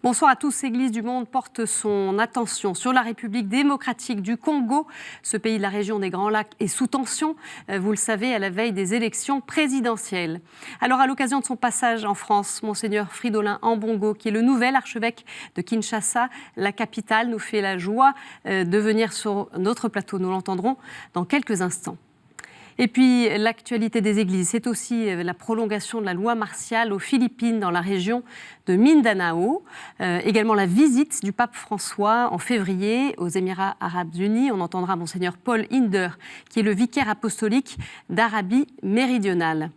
Bonsoir à tous. Église du monde porte son attention sur la République démocratique du Congo. Ce pays de la région des Grands Lacs est sous tension, vous le savez, à la veille des élections présidentielles. Alors, à l'occasion de son passage en France, Monseigneur Fridolin Ambongo, qui est le nouvel archevêque de Kinshasa, la capitale, nous fait la joie de venir sur notre plateau. Nous l'entendrons dans quelques instants. Et puis, l'actualité des églises, c'est aussi la prolongation de la loi martiale aux Philippines, dans la région de Mindanao. Également la visite du pape François en février aux Émirats arabes unis. On entendra Monseigneur Paul Hinder, qui est le vicaire apostolique d'Arabie méridionale.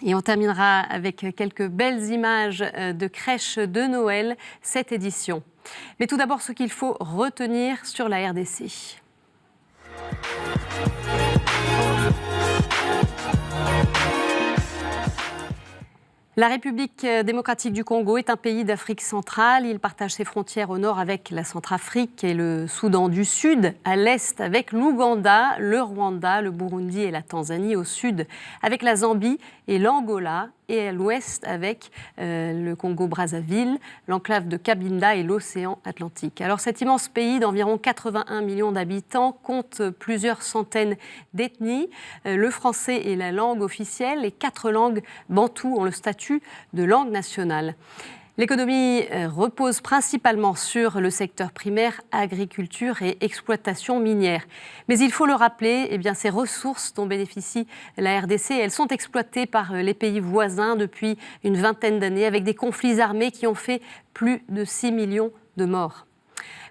Et on terminera avec quelques belles images de crèches de Noël, cette édition. Mais tout d'abord, ce qu'il faut retenir sur la RDC. La République démocratique du Congo est un pays d'Afrique centrale. Il partage ses frontières au nord avec la Centrafrique et le Soudan du Sud, à l'est avec l'Ouganda, le Rwanda, le Burundi et la Tanzanie, au sud avec la Zambie et l'Angola, et à l'ouest avec le Congo-Brazzaville, l'enclave de Cabinda et l'océan Atlantique. Alors cet immense pays d'environ 81 millions d'habitants compte plusieurs centaines d'ethnies. Le français est la langue officielle. Les 4 langues bantoues ont le statut de langue nationale. L'économie repose principalement sur le secteur primaire, agriculture et exploitation minière. Mais il faut le rappeler, ces ressources dont bénéficie la RDC, elles sont exploitées par les pays voisins depuis une vingtaine d'années, avec des conflits armés qui ont fait plus de 6 millions de morts.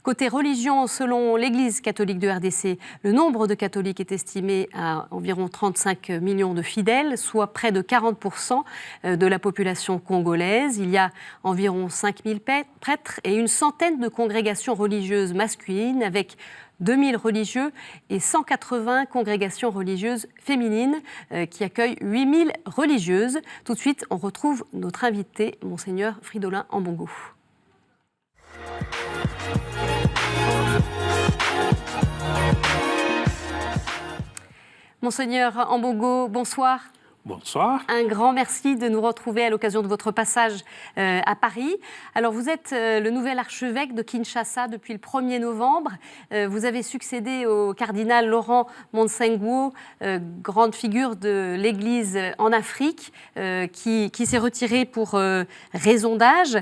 Côté religion, selon l'Église catholique de RDC, le nombre de catholiques est estimé à environ 35 millions de fidèles, soit près de 40% de la population congolaise. Il y a environ 5000 prêtres et une centaine de congrégations religieuses masculines, avec 2000 religieux et 180 congrégations religieuses féminines qui accueillent 8000 religieuses. Tout de suite, on retrouve notre invité, Monseigneur Fridolin Ambongo. Monseigneur Ambongo, bonsoir. Bonsoir. Un grand merci de nous retrouver à l'occasion de votre passage à Paris. Alors, vous êtes le nouvel archevêque de Kinshasa depuis le 1er novembre. Vous avez succédé au cardinal Laurent Monsenguo, grande figure de l'Église en Afrique, qui s'est retiré pour raison d'âge.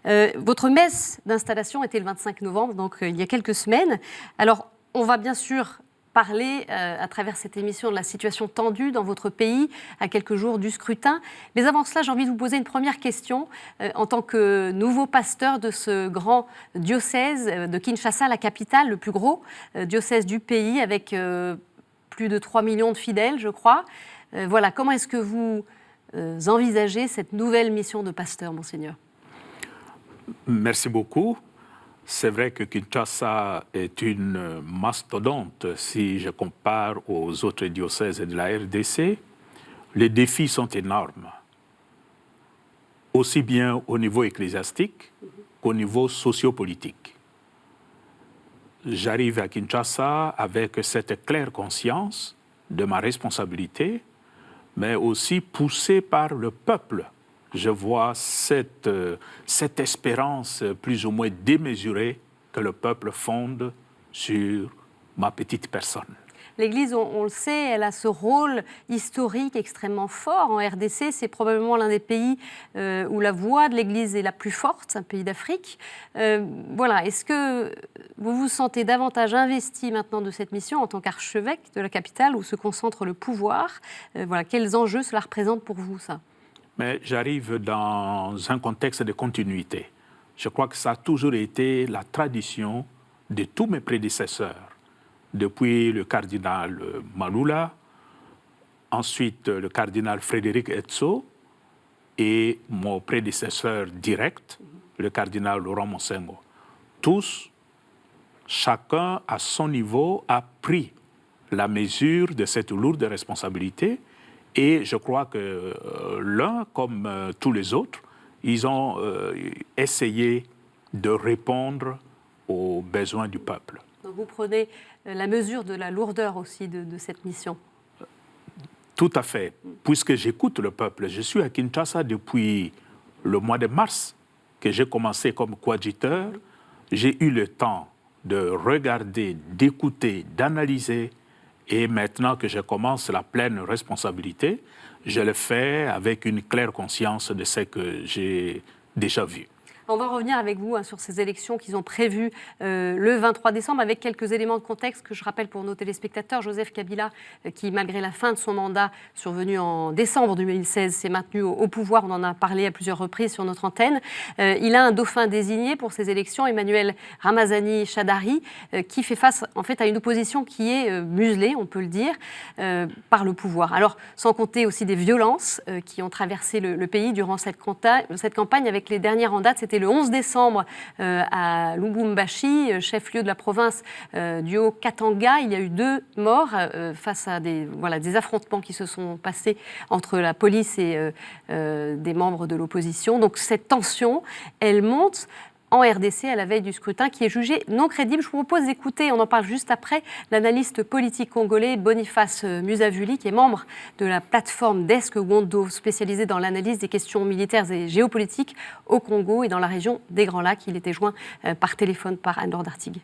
Votre messe d'installation était le 25 novembre, donc il y a quelques semaines. Alors, on va bien sûr parler à travers cette émission de la situation tendue dans votre pays à quelques jours du scrutin. Mais avant cela, j'ai envie de vous poser une première question. En tant que nouveau pasteur de ce grand diocèse de Kinshasa, la capitale, le plus gros diocèse du pays, avec plus de 3 millions de fidèles, je crois. Voilà, comment est-ce que vous envisagez cette nouvelle mission de pasteur, Monseigneur ? Merci beaucoup. C'est vrai que Kinshasa est une mastodonte si je compare aux autres diocèses de la RDC. Les défis sont énormes, aussi bien au niveau ecclésiastique qu'au niveau sociopolitique. J'arrive à Kinshasa avec cette claire conscience de ma responsabilité, mais aussi poussé par le peuple. Je vois cette espérance plus ou moins démesurée que le peuple fonde sur ma petite personne. L'Église, on le sait, elle a ce rôle historique extrêmement fort. En RDC, c'est probablement l'un des pays où la voix de l'Église est la plus forte, un pays d'Afrique. Voilà, est-ce que vous vous sentez davantage investi maintenant de cette mission en tant qu'archevêque de la capitale où se concentre le pouvoir ? Voilà, quels enjeux cela représente pour vous, ça ? Mais j'arrive dans un contexte de continuité. Je crois que ça a toujours été la tradition de tous mes prédécesseurs, depuis le cardinal Malula, ensuite le cardinal Frédéric Etso et mon prédécesseur direct, le cardinal Laurent Monsengo. Tous, chacun à son niveau, a pris la mesure de cette lourde responsabilité. Et je crois que l'un, comme tous les autres, ils ont essayé de répondre aux besoins du peuple. Donc vous prenez la mesure de la lourdeur aussi de cette mission. Tout à fait. Puisque j'écoute le peuple. Je suis à Kinshasa depuis le mois de mars que j'ai commencé comme coadjuteur, j'ai eu le temps de regarder, d'écouter, d'analyser. Et maintenant que je commence la pleine responsabilité, je le fais avec une claire conscience de ce que j'ai déjà vu. On va revenir avec vous sur ces élections qu'ils ont prévues le 23 décembre avec quelques éléments de contexte que je rappelle pour nos téléspectateurs. Joseph Kabila, qui malgré la fin de son mandat survenu en décembre 2016, s'est maintenu au pouvoir. On en a parlé à plusieurs reprises sur notre antenne. Il a un dauphin désigné pour ces élections, Emmanuel Ramazani Shadari, qui fait face en fait à une opposition qui est muselée, on peut le dire, par le pouvoir. Alors, sans compter aussi des violences qui ont traversé le pays durant cette campagne, avec les dernières en date, c'était le 11 décembre à Lubumbashi, chef-lieu de la province du Haut-Katanga. Il y a eu 2 morts face à des affrontements qui se sont passés entre la police et des membres de l'opposition. Donc cette tension, elle monte en RDC à la veille du scrutin qui est jugé non crédible. Je vous propose d'écouter, on en parle juste après, l'analyste politique congolais Boniface Musavuli, qui est membre de la plateforme Desk Wondo, spécialisée dans l'analyse des questions militaires et géopolitiques au Congo et dans la région des Grands Lacs. Il était joint par téléphone par Anne-Laure Dartigues.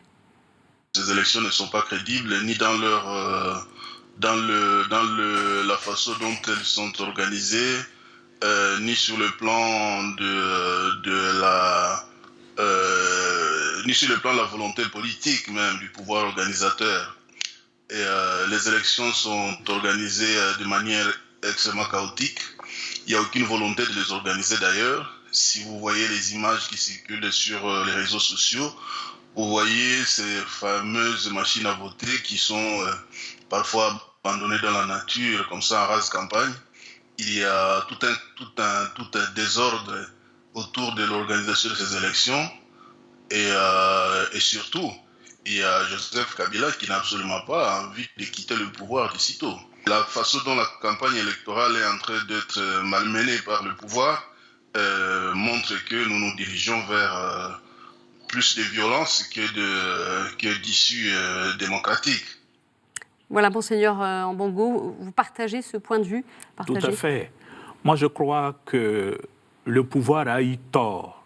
Ces élections ne sont pas crédibles ni dans la façon dont elles sont organisées, ni sur le plan ni sur le plan de la volonté politique même du pouvoir organisateur. Et les élections sont organisées de manière extrêmement chaotique. Il n'y a aucune volonté de les organiser d'ailleurs. Si vous voyez les images qui circulent sur les réseaux sociaux, vous voyez ces fameuses machines à voter qui sont parfois abandonnées dans la nature, comme ça en rase campagne. Il y a tout un désordre autour de l'organisation de ces élections. Et surtout, il y a Joseph Kabila qui n'a absolument pas envie de quitter le pouvoir de sitôt. La façon dont la campagne électorale est en train d'être malmenée par le pouvoir montre que nous nous dirigeons vers plus de violence que d'issue démocratique. Voilà, Monseigneur Ambongo, vous partagez ce point de vue? Tout à fait. Moi, je crois que le pouvoir a eu tort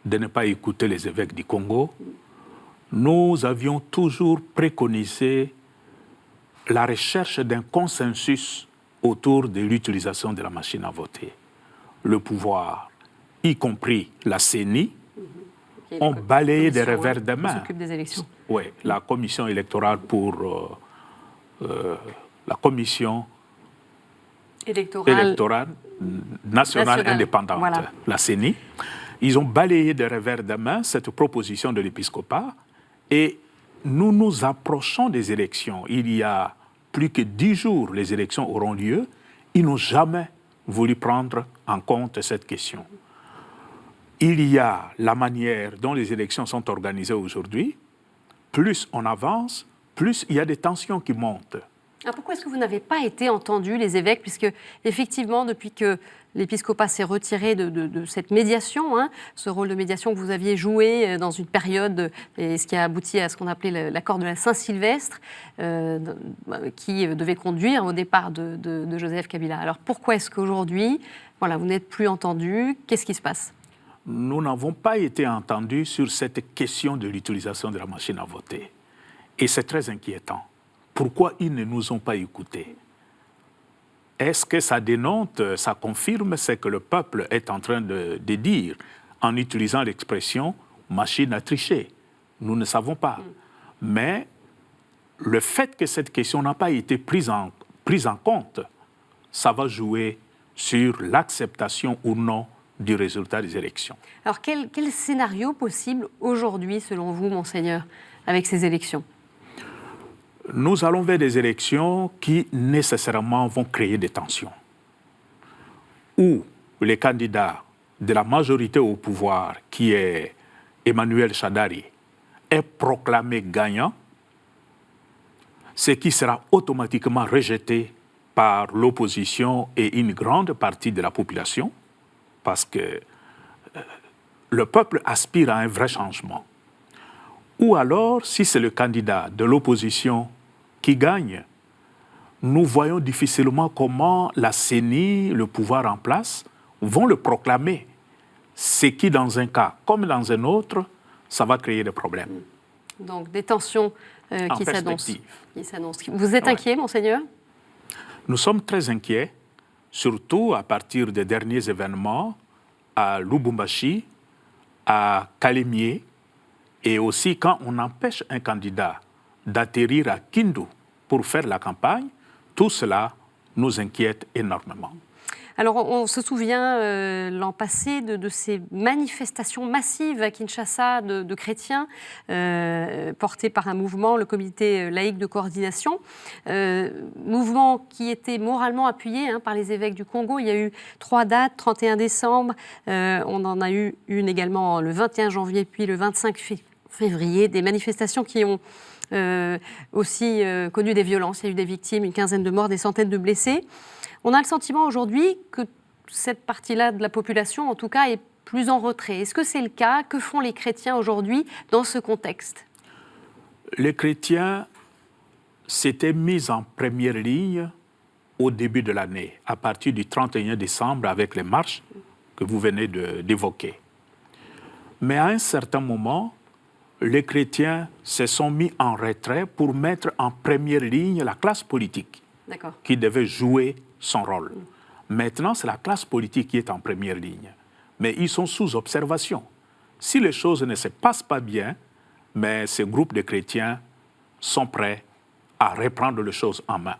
de ne pas écouter les évêques du Congo. Nous avions toujours préconisé la recherche d'un consensus autour de l'utilisation de la machine à voter. Le pouvoir, y compris la CENI, ont balayé des revers de main. S'occupe des élections. Oui, la commission électorale pour la commission électorale nationale indépendante, voilà. La CENI. Ils ont balayé de revers de main cette proposition de l'épiscopat et nous nous approchons des élections. Il y a plus que 10 jours, les élections auront lieu. Ils n'ont jamais voulu prendre en compte cette question. Il y a la manière dont les élections sont organisées aujourd'hui. Plus on avance, plus il y a des tensions qui montent. Alors pourquoi est-ce que vous n'avez pas été entendus, les évêques, puisque effectivement, depuis que l'épiscopat s'est retiré de cette médiation, ce rôle de médiation que vous aviez joué dans une période, et ce qui a abouti à ce qu'on appelait l'accord de la Saint-Sylvestre, qui devait conduire au départ de Joseph Kabila. Alors pourquoi est-ce qu'aujourd'hui, vous n'êtes plus entendus? Qu'est-ce qui se passe? Nous n'avons pas été entendus sur cette question de l'utilisation de la machine à voter. Et c'est très inquiétant. Pourquoi ils ne nous ont pas écoutés? Est-ce que ça dénote, ça confirme ce que le peuple est en train de dire en utilisant l'expression « machine à tricher » Nous ne savons pas. Mais le fait que cette question n'a pas été prise en compte, ça va jouer sur l'acceptation ou non du résultat des élections. Alors quel scénario possible aujourd'hui, selon vous, Monseigneur, avec ces élections? Nous allons vers des élections qui nécessairement vont créer des tensions, où les candidats de la majorité au pouvoir, qui est Emmanuel Shadari, est proclamé gagnant, ce qui sera automatiquement rejeté par l'opposition et une grande partie de la population, parce que le peuple aspire à un vrai changement. Ou alors, si c'est le candidat de l'opposition qui gagne, nous voyons difficilement comment la CENI, le pouvoir en place, vont le proclamer ce qui, dans un cas comme dans un autre, ça va créer des problèmes. Donc des tensions qui s'annoncent. Vous êtes inquiet, Monseigneur? Nous sommes très inquiets, surtout à partir des derniers événements à Lubumbashi, à Kalemie, et aussi quand on empêche un candidat d'atterrir à Kindu pour faire la campagne, tout cela nous inquiète énormément. Alors, on se souvient l'an passé de ces manifestations massives à Kinshasa de chrétiens portées par un mouvement, le Comité laïque de coordination, mouvement qui était moralement appuyé par les évêques du Congo. Il y a eu 3 dates, 31 décembre, on en a eu une également le 21 janvier, puis le 25 février, des manifestations qui ont aussi connu des violences. Il y a eu des victimes, une quinzaine de morts, des centaines de blessés. On a le sentiment aujourd'hui que cette partie-là de la population, en tout cas, est plus en retrait. Est-ce que c'est le cas? Que font les chrétiens aujourd'hui dans ce contexte? Les chrétiens s'étaient mis en première ligne au début de l'année, à partir du 31 décembre, avec les marches que vous venez d'évoquer. Mais à un certain moment, les chrétiens se sont mis en retrait pour mettre en première ligne la classe politique qui devait jouer son rôle. Maintenant, c'est la classe politique qui est en première ligne. Mais ils sont sous observation. Si les choses ne se passent pas bien, mais ces groupes de chrétiens sont prêts à reprendre les choses en main.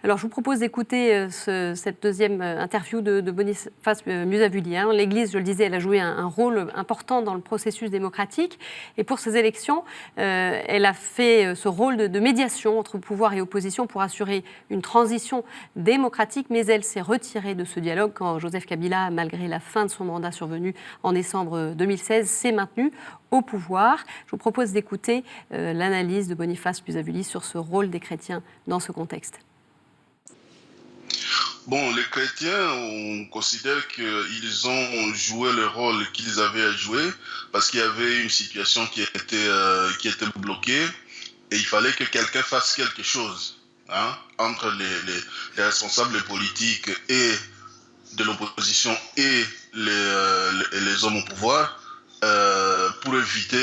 Alors, je vous propose d'écouter cette deuxième interview de Boniface Musavuli. L'Église, je le disais, elle a joué un rôle important dans le processus démocratique. Et pour ces élections, elle a fait ce rôle de médiation entre pouvoir et opposition pour assurer une transition démocratique. Mais elle s'est retirée de ce dialogue quand Joseph Kabila, malgré la fin de son mandat survenu en décembre 2016, s'est maintenu au pouvoir. Je vous propose d'écouter l'analyse de Boniface Musavuli sur ce rôle des chrétiens dans ce contexte. Bon, les chrétiens, on considère qu'ils ont joué le rôle qu'ils avaient à jouer parce qu'il y avait une situation qui était bloquée et il fallait que quelqu'un fasse quelque chose entre les responsables politiques et de l'opposition et les hommes au pouvoir pour éviter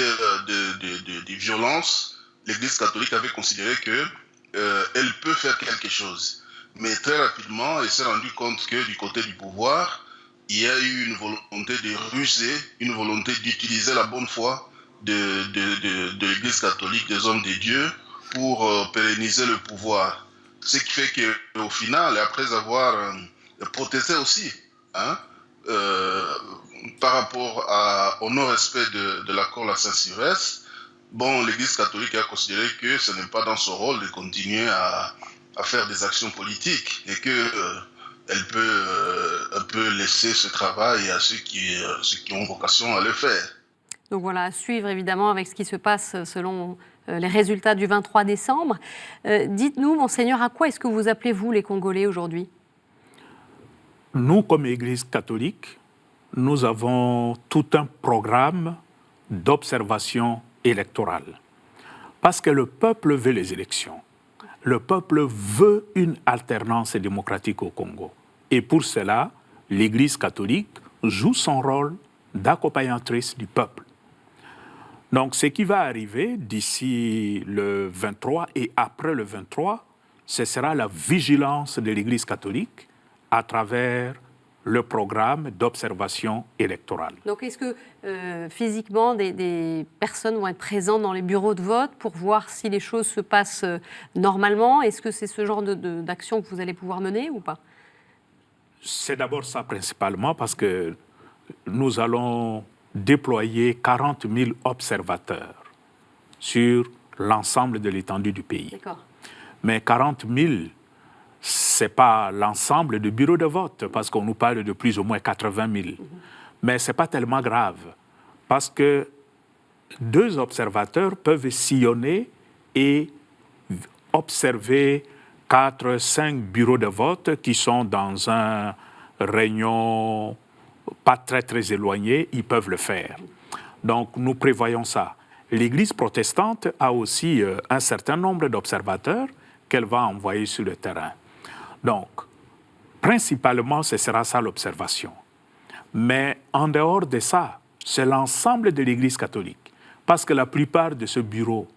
des violences. L'Église catholique avait considéré qu'elle peut faire quelque chose. Mais très rapidement, elle s'est rendue compte que du côté du pouvoir, il y a eu une volonté de ruser, une volonté d'utiliser la bonne foi de l'Église catholique, des hommes de Dieu, pour pérenniser le pouvoir. Ce qui fait qu'au final, après avoir protesté aussi, par rapport au non-respect de l'accord La Saint-Sylvestre, bon, l'Église catholique a considéré que ce n'est pas dans son rôle de continuer à faire des actions politiques et qu'elle peut laisser ce travail à ceux qui ont vocation à le faire. Donc voilà, à suivre évidemment avec ce qui se passe selon les résultats du 23 décembre. Dites-nous, Monseigneur, à quoi est-ce que vous appelez, vous, les Congolais aujourd'hui? Nous, comme Église catholique, nous avons tout un programme d'observation électorale. Parce que le peuple veut les élections. Le peuple veut une alternance démocratique au Congo. Et pour cela, l'Église catholique joue son rôle d'accompagnatrice du peuple. Donc, ce qui va arriver d'ici le 23 et après le 23, ce sera la vigilance de l'Église catholique à travers le programme d'observation électorale. Donc, est-ce que physiquement, des personnes vont être présentes dans les bureaux de vote pour voir si les choses se passent normalement? Est-ce que c'est ce genre d'action que vous allez pouvoir mener ou pas? C'est d'abord ça principalement parce que nous allons déployer 40 000 observateurs sur l'ensemble de l'étendue du pays. D'accord. Mais 40 000, ce n'est pas l'ensemble du bureau de vote, parce qu'on nous parle de plus ou moins 80 000. Mais ce n'est pas tellement grave, parce que 2 observateurs peuvent sillonner et observer 4-5 bureaux de vote qui sont dans un rayon pas très éloigné, ils peuvent le faire. Donc nous prévoyons ça. L'Église protestante a aussi un certain nombre d'observateurs qu'elle va envoyer sur le terrain. Donc, principalement, ce sera ça l'observation. Mais en dehors de ça, c'est l'ensemble de l'Église catholique. Parce que la plupart de ces bureaux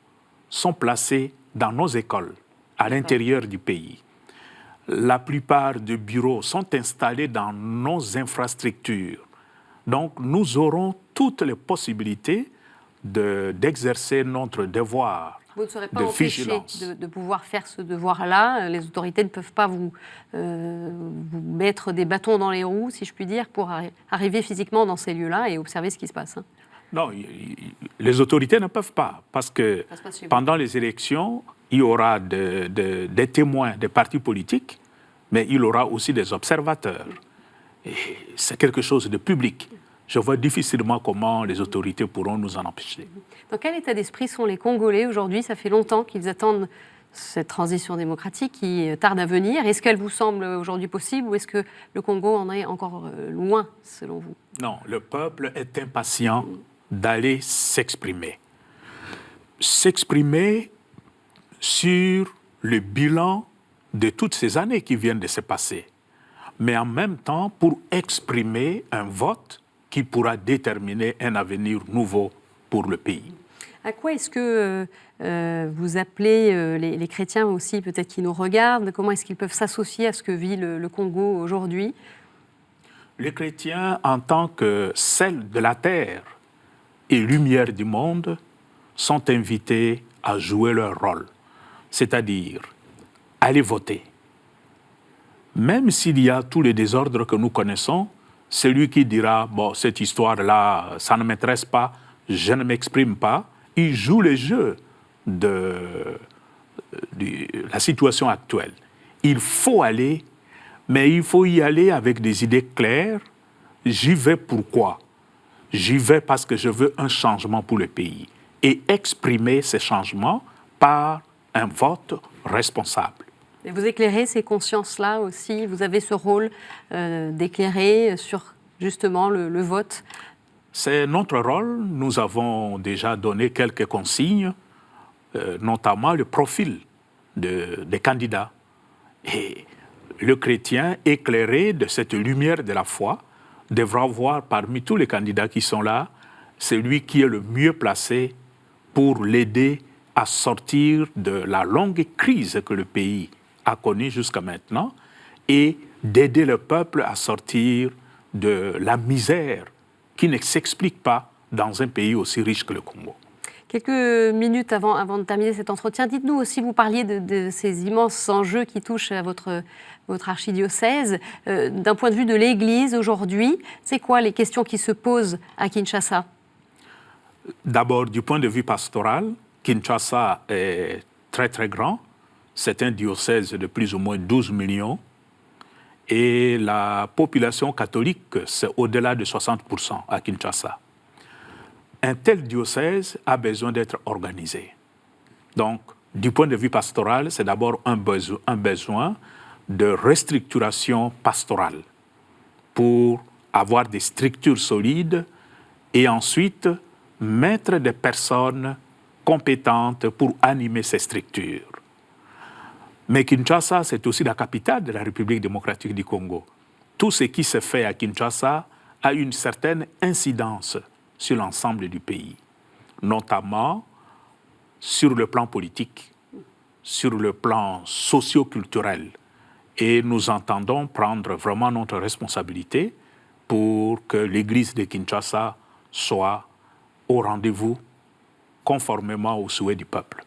sont placés dans nos écoles, à l'intérieur du pays. La plupart des bureaux sont installés dans nos infrastructures. Donc, nous aurons toutes les possibilités d'exercer notre devoir. Vous ne serez pas de empêché vigilance. de pouvoir faire ce devoir-là. Les autorités ne peuvent pas vous mettre des bâtons dans les roues, si je puis dire, pour arriver physiquement dans ces lieux-là et observer ce qui se passe. Non, les autorités ne peuvent pas, parce que pendant les élections, il y aura des témoins des partis politiques, mais il y aura aussi des observateurs. Et c'est quelque chose de public. Je vois difficilement comment les autorités pourront nous en empêcher. Dans quel état d'esprit sont les Congolais aujourd'hui? Ça fait longtemps qu'ils attendent cette transition démocratique qui tarde à venir. Est-ce qu'elle vous semble aujourd'hui possible ou est-ce que le Congo en est encore loin, selon vous? Non, le peuple est impatient d'aller s'exprimer. S'exprimer sur le bilan de toutes ces années qui viennent de se passer, mais en même temps pour exprimer un vote qui pourra déterminer un avenir nouveau pour le pays. À quoi est-ce que vous appelez les chrétiens aussi, peut-être qui nous regardent? Comment est-ce qu'ils peuvent s'associer à ce que vit le Congo aujourd'hui? Les chrétiens, en tant que sel de la terre et lumière du monde, sont invités à jouer leur rôle, c'est-à-dire aller voter. Même s'il y a tous les désordres que nous connaissons, celui qui dira « bon, cette histoire-là, ça ne m'intéresse pas, je ne m'exprime pas », il joue le jeu de la situation actuelle. Il faut aller, mais il faut y aller avec des idées claires. J'y vais pourquoi? J'y vais parce que je veux un changement pour le pays. Et exprimer ces changements par un vote responsable. Et vous éclairez ces consciences-là aussi? Vous avez ce rôle d'éclairer sur justement le vote? C'est notre rôle. Nous avons déjà donné quelques consignes, notamment le profil des candidats. Et le chrétien éclairé de cette lumière de la foi devra voir parmi tous les candidats qui sont là celui qui est le mieux placé pour l'aider à sortir de la longue crise que le pays a connue jusqu'à maintenant et d'aider le peuple à sortir de la misère qui ne s'explique pas dans un pays aussi riche que le Congo. Quelques minutes avant de terminer cet entretien, dites-nous aussi, vous parliez de ces immenses enjeux qui touchent à votre archidiocèse. D'un point de vue de l'Église aujourd'hui, c'est quoi les questions qui se posent à Kinshasa? D'abord, du point de vue pastoral, Kinshasa est très très grand. C'est un diocèse de plus ou moins 12 millions. Et la population catholique, c'est au-delà de 60% à Kinshasa. Un tel diocèse a besoin d'être organisé. Donc, du point de vue pastoral, c'est d'abord un besoin de restructuration pastorale pour avoir des structures solides et ensuite mettre des personnes compétentes pour animer ces structures. Mais Kinshasa, c'est aussi la capitale de la République démocratique du Congo. Tout ce qui se fait à Kinshasa a une certaine incidence sur l'ensemble du pays, notamment sur le plan politique, sur le plan socio-culturel. Et nous entendons prendre vraiment notre responsabilité pour que l'Église de Kinshasa soit au rendez-vous conformément aux souhaits du peuple.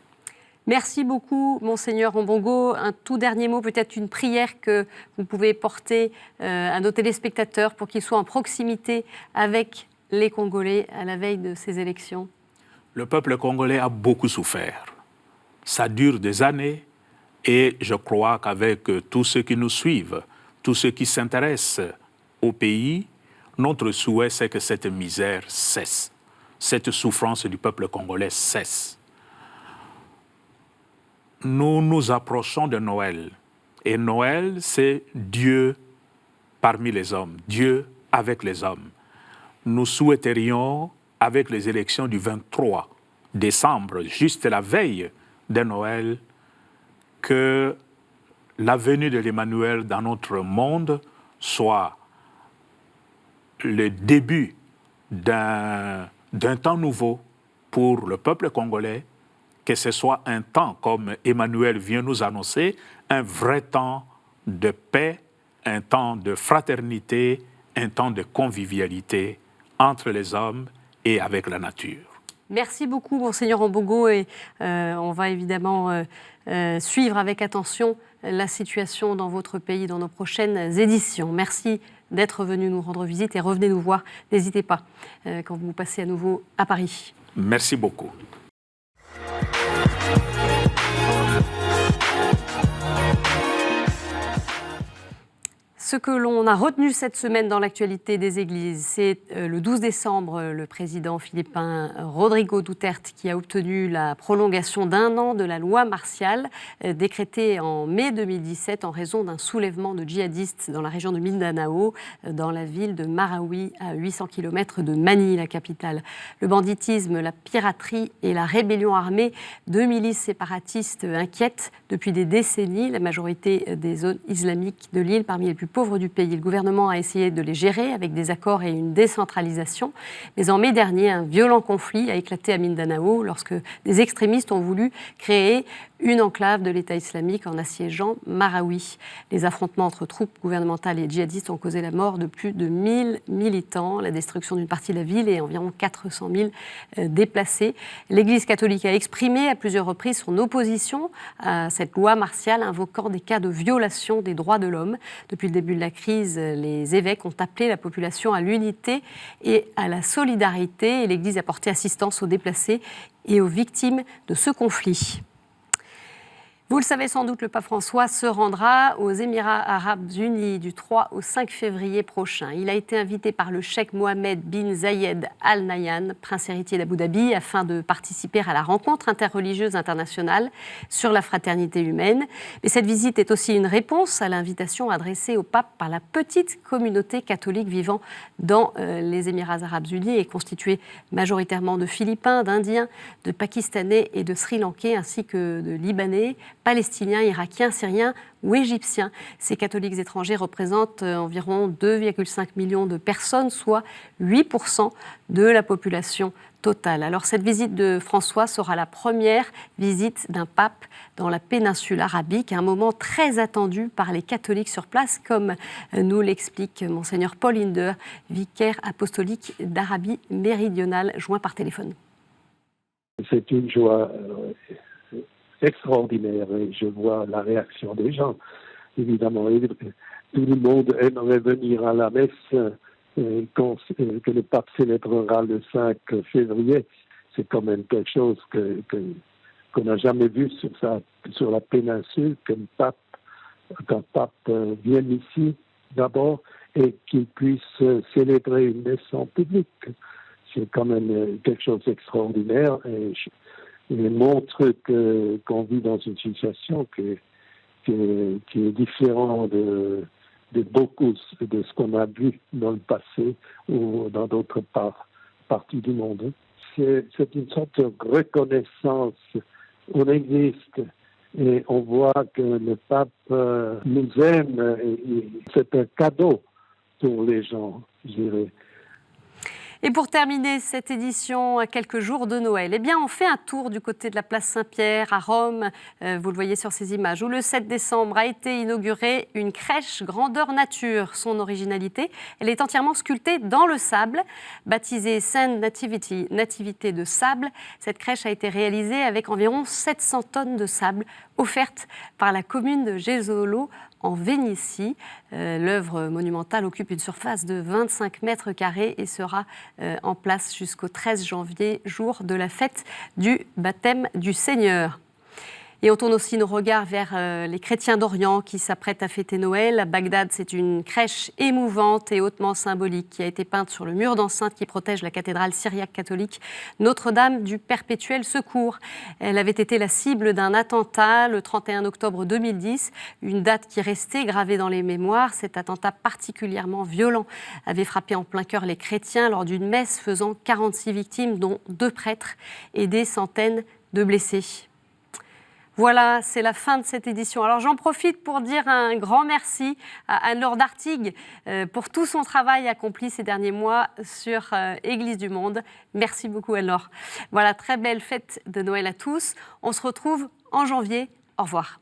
Merci beaucoup, Monseigneur Ombongo. Un tout dernier mot, peut-être une prière que vous pouvez porter à nos téléspectateurs pour qu'ils soient en proximité avec les Congolais à la veille de ces élections. Le peuple congolais a beaucoup souffert. Ça dure des années et je crois qu'avec tous ceux qui nous suivent, tous ceux qui s'intéressent au pays, notre souhait, c'est que cette misère cesse, cette souffrance du peuple congolais cesse. Nous nous approchons de Noël. Et Noël, c'est Dieu parmi les hommes, Dieu avec les hommes. Nous souhaiterions, avec les élections du 23 décembre, juste la veille de Noël, que la venue de l'Emmanuel dans notre monde soit le début d'un temps nouveau pour le peuple congolais, que ce soit un temps, comme Emmanuel vient nous annoncer, un vrai temps de paix, un temps de fraternité, un temps de convivialité entre les hommes et avec la nature. Merci beaucoup, Monseigneur Ambongo, et on va évidemment suivre avec attention la situation dans votre pays dans nos prochaines éditions. Merci d'être venu nous rendre visite et revenez nous voir. N'hésitez pas quand vous passez à nouveau à Paris. Merci beaucoup. Ce que l'on a retenu cette semaine dans l'actualité des églises, c'est le 12 décembre, le président philippin Rodrigo Duterte qui a obtenu la prolongation d'1 an de la loi martiale décrétée en mai 2017 en raison d'un soulèvement de djihadistes dans la région de Mindanao, dans la ville de Marawi, à 800 km de Manille, la capitale. Le banditisme, la piraterie et la rébellion armée de milices séparatistes inquiètent depuis des décennies la majorité des zones islamiques de l'île, parmi les plus pauvres du pays. Le gouvernement a essayé de les gérer avec des accords et une décentralisation. Mais en mai dernier, un violent conflit a éclaté à Mindanao lorsque des extrémistes ont voulu créer une enclave de l'État islamique en assiégeant Marawi. Les affrontements entre troupes gouvernementales et djihadistes ont causé la mort de plus de 1000 militants, la destruction d'une partie de la ville et environ 400 000 déplacés. L'Église catholique a exprimé à plusieurs reprises son opposition à cette loi martiale, invoquant des cas de violation des droits de l'homme. Depuis le début de la crise, les évêques ont appelé la population à l'unité et à la solidarité. Et l'Église a porté assistance aux déplacés et aux victimes de ce conflit. Vous le savez sans doute, le pape François se rendra aux Émirats arabes unis du 3 au 5 février prochain. Il a été invité par le cheikh Mohammed bin Zayed Al Nahyan, prince héritier d'Abu Dhabi, afin de participer à la rencontre interreligieuse internationale sur la fraternité humaine. Mais cette visite est aussi une réponse à l'invitation adressée au pape par la petite communauté catholique vivant dans les Émirats arabes unis et constituée majoritairement de Philippins, d'Indiens, de Pakistanais et de Sri Lankais, ainsi que de Libanais, Palestiniens, Irakiens, Syriens ou Égyptiens. Ces catholiques étrangers représentent environ 2,5 millions de personnes, soit 8% de la population totale. Alors cette visite de François sera la première visite d'un pape dans la péninsule arabique, un moment très attendu par les catholiques sur place, comme nous l'explique Monseigneur Paul Hinder, vicaire apostolique d'Arabie méridionale, joint par téléphone. C'est une joie extraordinaire et je vois la réaction des gens. Évidemment, tout le monde aimerait venir à la messe que le pape célébrera le 5 février. C'est quand même quelque chose qu'on n'a jamais vu sur la péninsule, qu'un pape vienne ici d'abord et qu'il puisse célébrer une messe en public. C'est quand même quelque chose d'extraordinaire et il montre qu'on vit dans une situation qui est différente de beaucoup de ce qu'on a vu dans le passé ou dans d'autres parties du monde. C'est une sorte de reconnaissance. On existe et on voit que le pape nous aime. Et c'est un cadeau pour les gens, je dirais. Et pour terminer cette édition à quelques jours de Noël, eh bien on fait un tour du côté de la place Saint-Pierre à Rome, vous le voyez sur ces images, où le 7 décembre a été inaugurée une crèche grandeur nature. Son originalité, elle est entièrement sculptée dans le sable, baptisée Sainte Nativité de sable. Cette crèche a été réalisée avec environ 700 tonnes de sable offerte par la commune de Jesolo en Vénétie. L'œuvre monumentale occupe une surface de 25 mètres carrés et sera en place jusqu'au 13 janvier, jour de la fête du baptême du Seigneur. Et on tourne aussi nos regards vers les chrétiens d'Orient qui s'apprêtent à fêter Noël. À Bagdad, c'est une crèche émouvante et hautement symbolique qui a été peinte sur le mur d'enceinte qui protège la cathédrale syriaque catholique Notre-Dame du Perpétuel Secours. Elle avait été la cible d'un attentat le 31 octobre 2010, une date qui restait gravée dans les mémoires. Cet attentat particulièrement violent avait frappé en plein cœur les chrétiens lors d'une messe faisant 46 victimes, dont 2 prêtres et des centaines de blessés. Voilà, c'est la fin de cette édition. Alors j'en profite pour dire un grand merci à Anne-Laure Dartigues pour tout son travail accompli ces derniers mois sur Église du Monde. Merci beaucoup Anne-Laure. Voilà, très belle fête de Noël à tous. On se retrouve en janvier. Au revoir.